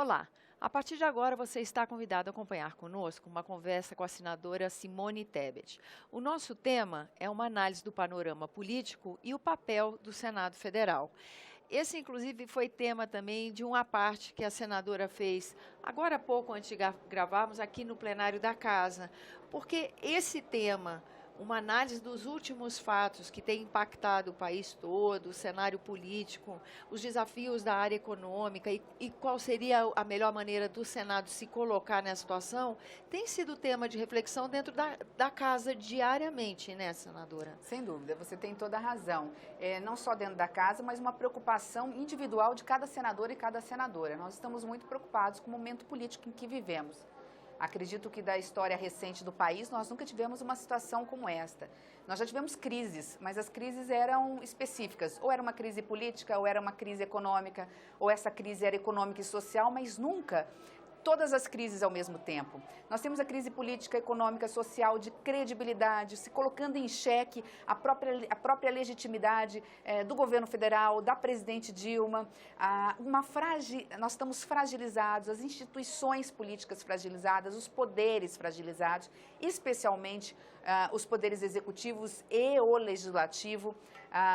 Olá! A partir de agora, você está convidado a acompanhar conosco uma conversa com a senadora Simone Tebet. O nosso tema é uma análise do panorama político e o papel do Senado Federal. Esse, inclusive, foi tema também de uma parte que a senadora fez agora há pouco, antes de gravarmos, aqui no plenário da Casa, porque esse tema, uma análise dos últimos fatos que tem impactado o país todo, o cenário político, os desafios da área econômica e qual seria a melhor maneira do Senado se colocar nessa situação, tem sido tema de reflexão dentro da Casa diariamente, né, senadora? Sem dúvida, você tem toda a razão. Não só dentro da Casa, mas uma preocupação individual de cada senador e cada senadora. Nós estamos muito preocupados com o momento político em que vivemos. Acredito que da história recente do país, nós nunca tivemos uma situação como esta. Nós já tivemos crises, mas as crises eram específicas. Ou era uma crise política, ou era uma crise econômica, ou essa crise era econômica e social, mas nunca todas as crises ao mesmo tempo. Nós temos a crise política, econômica, social, de credibilidade, se colocando em xeque a própria legitimidade do governo federal, da presidente Dilma. Nós estamos fragilizados, as instituições políticas fragilizadas, os poderes fragilizados, especialmente os poderes executivos e o legislativo.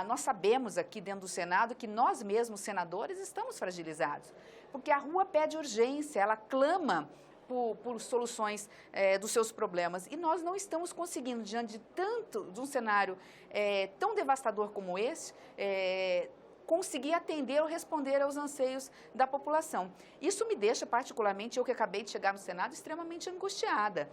Nós sabemos aqui dentro do Senado que nós mesmos, senadores, estamos fragilizados, porque a rua pede urgência, ela clama por soluções dos seus problemas. E nós não estamos conseguindo, diante de um cenário tão devastador como esse, conseguir atender ou responder aos anseios da população. Isso me deixa, particularmente, eu que acabei de chegar no Senado, extremamente angustiada.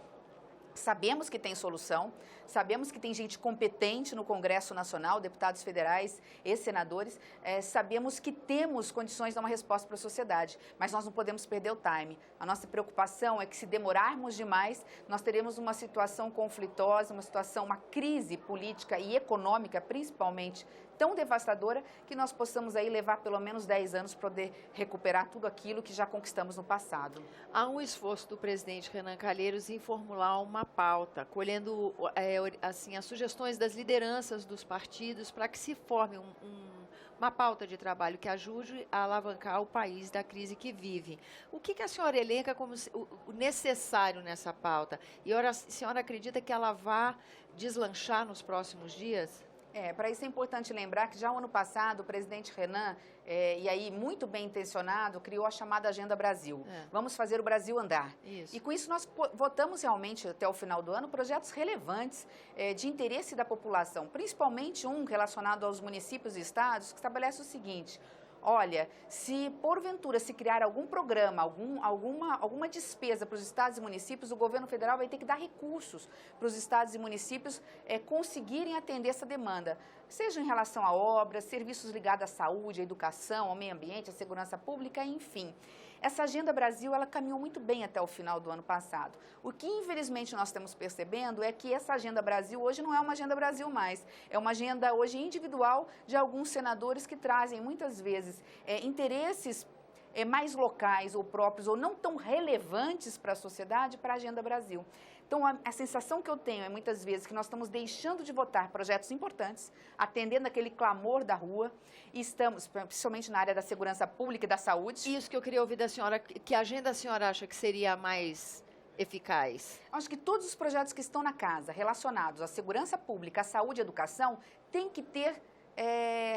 Sabemos que tem solução, sabemos que tem gente competente no Congresso Nacional, deputados federais e senadores, sabemos que temos condições de dar uma resposta para a sociedade, mas nós não podemos perder o time. A nossa preocupação é que se demorarmos demais, nós teremos uma situação conflitosa, uma crise política e econômica, principalmente, tão devastadora, que nós possamos aí levar pelo menos 10 anos para poder recuperar tudo aquilo que já conquistamos no passado. Há um esforço do presidente Renan Calheiros em formular uma pauta, colhendo assim, as sugestões das lideranças dos partidos para que se forme uma pauta de trabalho que ajude a alavancar o país da crise que vive. O que a senhora elenca como o necessário nessa pauta? E a senhora acredita que ela vá deslanchar nos próximos dias? Para isso é importante lembrar que já no ano passado o presidente Renan, e aí muito bem intencionado, criou a chamada Agenda Brasil. Vamos fazer o Brasil andar. Isso. E com isso nós votamos realmente até o final do ano projetos relevantes de interesse da população, principalmente um relacionado aos municípios e estados, que estabelece o seguinte: olha, se porventura se criar algum programa, alguma despesa para os estados e municípios, o governo federal vai ter que dar recursos para os estados e municípios conseguirem atender essa demanda, seja em relação a obras, serviços ligados à saúde, à educação, ao meio ambiente, à segurança pública, enfim. Essa Agenda Brasil, ela caminhou muito bem até o final do ano passado. O que, infelizmente, nós estamos percebendo é que essa Agenda Brasil hoje não é uma Agenda Brasil mais. É uma agenda hoje individual de alguns senadores que trazem, muitas vezes, interesses mais locais ou próprios ou não tão relevantes para a sociedade, para a Agenda Brasil. Então, a sensação que eu tenho é, muitas vezes, que nós estamos deixando de votar projetos importantes, atendendo aquele clamor da rua, e estamos, principalmente na área da segurança pública e da saúde. Isso que eu queria ouvir da senhora, que agenda a senhora acha que seria mais eficaz? Acho que todos os projetos que estão na Casa, relacionados à segurança pública, à saúde e à educação, têm que ter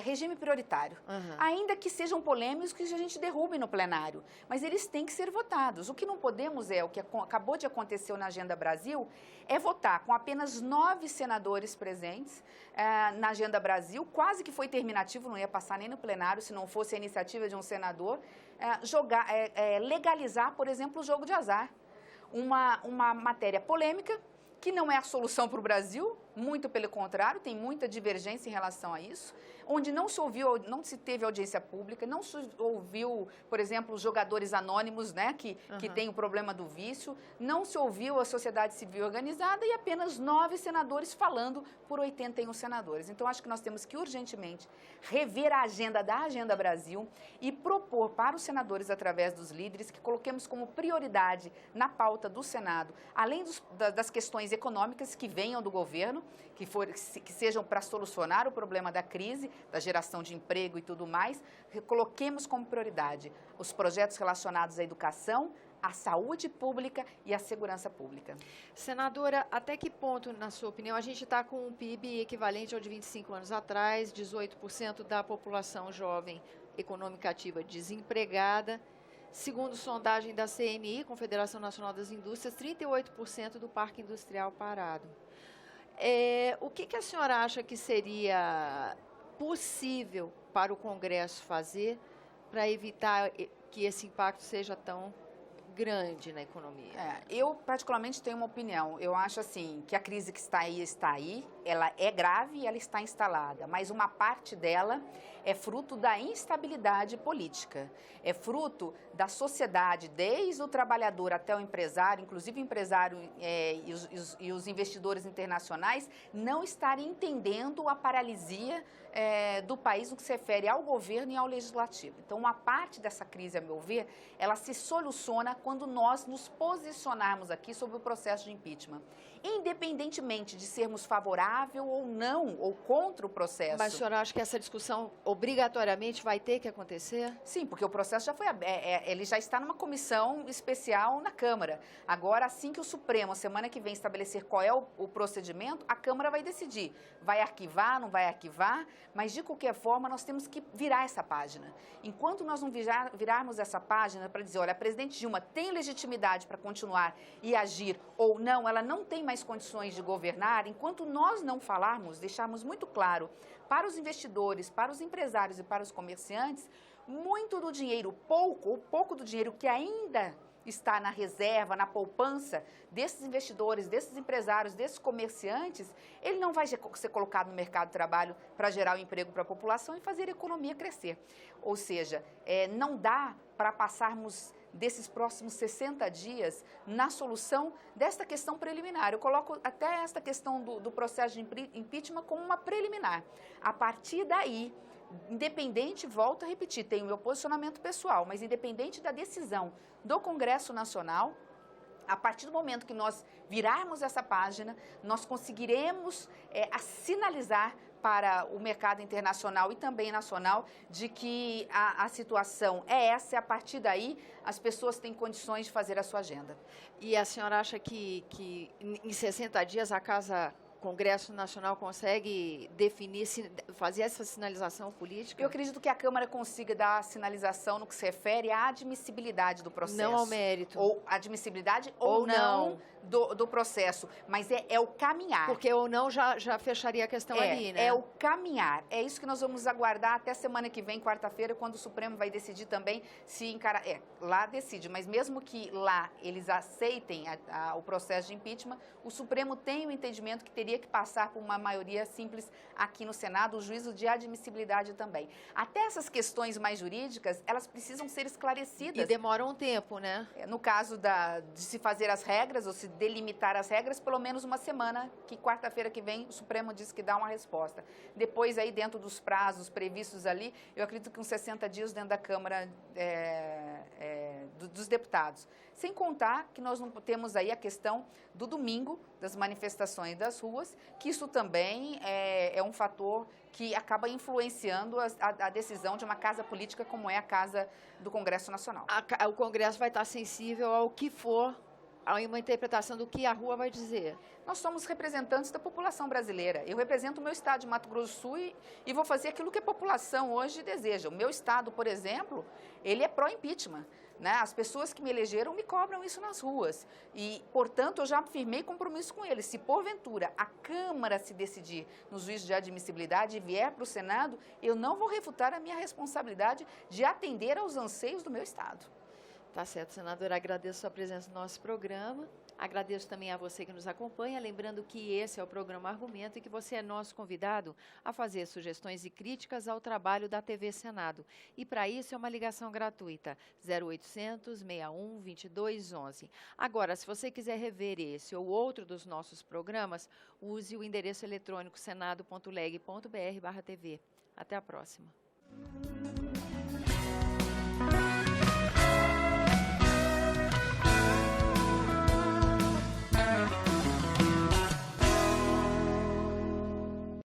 regime prioritário, ainda que sejam polêmicos, que a gente derrube no plenário, mas eles têm que ser votados. O que não podemos o que acabou de acontecer na Agenda Brasil, é votar com apenas 9 senadores presentes na Agenda Brasil, quase que foi terminativo, não ia passar nem no plenário se não fosse a iniciativa de um senador, legalizar, por exemplo, o jogo de azar. Uma matéria polêmica, que não é a solução para o Brasil, muito pelo contrário, tem muita divergência em relação a isso, onde não se teve audiência pública, não se ouviu, por exemplo, os jogadores anônimos, né, que tem o problema do vício, não se ouviu a sociedade civil organizada e apenas 9 senadores falando por 81 senadores. Então, acho que nós temos que urgentemente rever a agenda da Agenda Brasil e propor para os senadores, através dos líderes, que coloquemos como prioridade na pauta do Senado, além das questões econômicas que venham do governo, governo, que sejam para solucionar o problema da crise, da geração de emprego e tudo mais. Coloquemos como prioridade os projetos relacionados à educação, à saúde pública e à segurança pública. Senadora, até que ponto, na sua opinião, a gente está com um PIB equivalente ao de 25 anos atrás, 18% da população jovem econômica ativa desempregada, segundo sondagem da CNI, Confederação Nacional das Indústrias, 38% do parque industrial parado. O que a senhora acha que seria possível para o Congresso fazer para evitar que esse impacto seja tão grande na economia? Eu, particularmente, tenho uma opinião. Eu acho, assim, que a crise que está aí, ela é grave e ela está instalada, mas uma parte dela é fruto da instabilidade política, é fruto da sociedade, desde o trabalhador até o empresário, inclusive o empresário e os investidores internacionais, não estarem entendendo a paralisia do país no que se refere ao governo e ao legislativo. Então, uma parte dessa crise, a meu ver, ela se soluciona quando nós nos posicionarmos aqui sobre o processo de impeachment. Independentemente de sermos favorável ou não, ou contra o processo. Mas a senhora acha que essa discussão obrigatoriamente vai ter que acontecer? Sim, porque o processo já foi, ele já está numa comissão especial na Câmara. Agora, assim que o Supremo, semana que vem, estabelecer qual é o procedimento, a Câmara vai decidir. Vai arquivar, não vai arquivar, mas de qualquer forma nós temos que virar essa página. Enquanto nós não virarmos essa página para dizer, olha, a presidente Dilma tem legitimidade para continuar e agir ou não, ela não tem mais condições de governar, enquanto nós não falarmos, deixarmos muito claro para os investidores, para os empresários e para os comerciantes, muito do dinheiro, pouco do dinheiro que ainda está na reserva, na poupança desses investidores, desses empresários, desses comerciantes, ele não vai ser colocado no mercado de trabalho para gerar o emprego para a população e fazer a economia crescer. Ou seja, não dá para passarmos desses próximos 60 dias na solução desta questão preliminar. Eu coloco até esta questão do processo de impeachment como uma preliminar. A partir daí, independente, volto a repetir, tenho o meu posicionamento pessoal, mas independente da decisão do Congresso Nacional, a partir do momento que nós virarmos essa página, nós conseguiremos sinalizar para o mercado internacional e também nacional de que a situação é essa e a partir daí as pessoas têm condições de fazer a sua agenda. E a senhora acha que em 60 dias a Congresso Nacional consegue definir, fazer essa sinalização política? Eu acredito que a Câmara consiga dar a sinalização no que se refere à admissibilidade do processo. Não ao mérito. Ou admissibilidade ou não do processo, mas é o caminhar. Porque ou não já fecharia a questão ali, né? É o caminhar. É isso que nós vamos aguardar até semana que vem, quarta-feira, quando o Supremo vai decidir também se encarar. Lá decide, mas mesmo que lá eles aceitem o processo de impeachment, o Supremo tem o entendimento que teria que passar por uma maioria simples aqui no Senado, o juízo de admissibilidade também. Até essas questões mais jurídicas, elas precisam ser esclarecidas. E demoram um tempo, né? No caso de se fazer as regras, ou se delimitar as regras, pelo menos uma semana, que quarta-feira que vem o Supremo diz que dá uma resposta. Depois, aí dentro dos prazos previstos ali, eu acredito que uns 60 dias dentro da Câmara dos Deputados. Sem contar que nós não temos aí a questão do domingo, das manifestações das ruas, que isso também é um fator que acaba influenciando a decisão de uma casa política como é a Casa do Congresso Nacional. O Congresso vai estar sensível ao que for, a uma interpretação do que a rua vai dizer. Nós somos representantes da população brasileira. Eu represento o meu estado de Mato Grosso do Sul e vou fazer aquilo que a população hoje deseja. O meu estado, por exemplo, ele é pró-impeachment, né? As pessoas que me elegeram me cobram isso nas ruas e, portanto, eu já firmei compromisso com eles. Se, porventura, a Câmara se decidir no juízo de admissibilidade e vier para o Senado, eu não vou refutar a minha responsabilidade de atender aos anseios do meu estado. Tá certo, senadora. Agradeço a sua presença no nosso programa. Agradeço também a você que nos acompanha, lembrando que esse é o programa Argumento e que você é nosso convidado a fazer sugestões e críticas ao trabalho da TV Senado. E para isso é uma ligação gratuita, 0800 61 2211. Agora, se você quiser rever esse ou outro dos nossos programas, use o endereço eletrônico senado.leg.br/tv. Até a próxima.